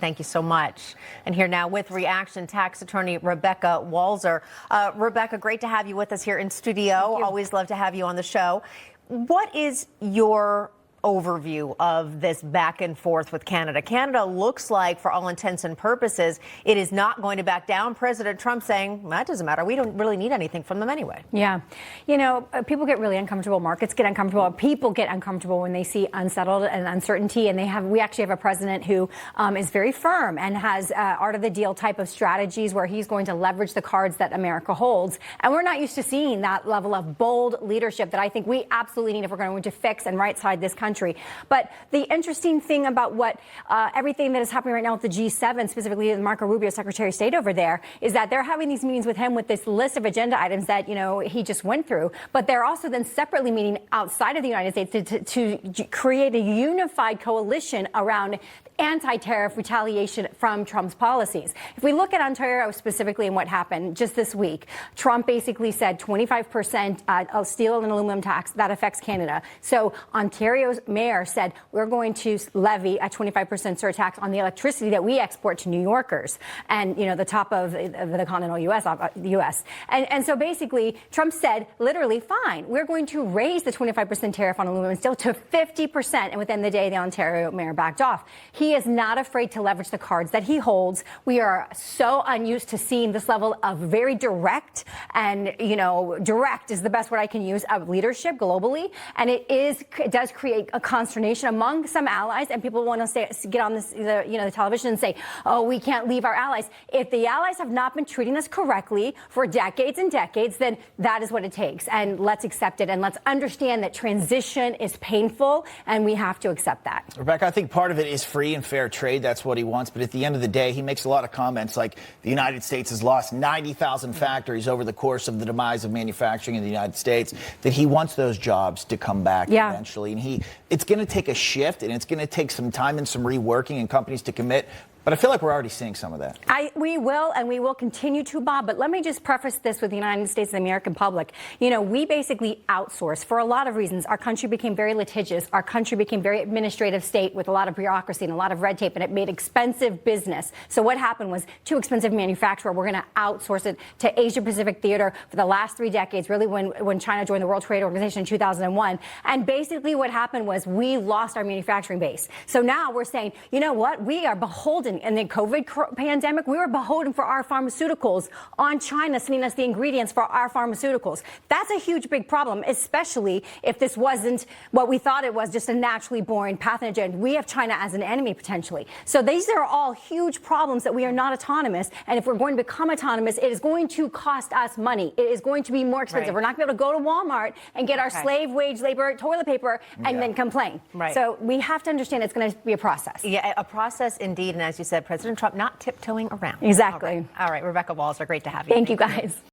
Thank you so much. And here now with reaction, tax attorney Rebecca Walser. Rebecca, great to have you with us here in studio. Always love to have you on the show. What is your overview of this back and forth with Canada? Canada looks like, for all intents and purposes, it is not going to back down. President Trump saying, that doesn't matter. We don't really need anything from them anyway. Yeah. You know, people get really uncomfortable. Markets get uncomfortable. People get uncomfortable when they see unsettled and uncertainty. And we actually have a president who is very firm and has art of the deal type of strategies where he's going to leverage the cards that America holds. And we're not used to seeing that level of bold leadership that I think we absolutely need if we're going to fix and right-side this country. But the interesting thing about what everything that is happening right now with the G7, specifically with Marco Rubio, Secretary of State over there, is that they're having these meetings with him with this list of agenda items that, you know, he just went through. But they're also then separately meeting outside of the United States to create a unified coalition around anti-tariff retaliation from Trump's policies. If we look at Ontario specifically and what happened just this week, Trump basically said 25% steel and aluminum tax that affects Canada. So Ontario's mayor said we're going to levy a 25% surtax on the electricity that we export to New Yorkers, and you know the top of the continental U.S. And so basically Trump said literally, fine, we're going to raise the 25% tariff on aluminum and steel to 50%, and within the day the Ontario mayor backed off. He is not afraid to leverage the cards that he holds. We are so unused to seeing this level of very direct, and you know, direct is the best word I can use, of leadership globally, and it does create a consternation among some allies, and people want to get on this, the television and say, oh, we can't leave our allies. If the allies have not been treating us correctly for decades and decades, then that is what it takes, and let's accept it, and let's understand that transition is painful, and we have to accept that. Rebecca, I think part of it is free and fair trade. That's what he wants. But at the end of the day, he makes a lot of comments like the United States has lost 90,000 factories over the course of the demise of manufacturing in the United States, that he wants those jobs to come back eventually. And it's going to take a shift, and it's going to take some time and some reworking and companies to commit. But I feel like we're already seeing some of that. We will continue to, Bob. But let me just preface this with the United States and the American public. You know, we basically outsource for a lot of reasons. Our country became very litigious. Our country became very administrative state with a lot of bureaucracy and a lot of red tape, and it made expensive business. So what happened was, too expensive manufacturer, we're going to outsource it to Asia Pacific theater for the last 3 decades, really when China joined the World Trade Organization in 2001. And basically what happened was we lost our manufacturing base. So now we're saying, you know what, we are beholden. In the COVID pandemic, we were beholden for our pharmaceuticals on China sending us the ingredients for our pharmaceuticals. That's a huge, big problem, especially if this wasn't what we thought it was, just a naturally born pathogen. We have China as an enemy, potentially. So these are all huge problems that we are not autonomous. And if we're going to become autonomous, it is going to cost us money. It is going to be more expensive. We're not going to be able to go to Walmart and get our slave wage labor toilet paper and then complain. So we have to understand it's going to be a process. Yeah, a process indeed. And as you said, President Trump not tiptoeing around. Exactly. All right, Rebecca Walser, great to have you. Thank you, guys.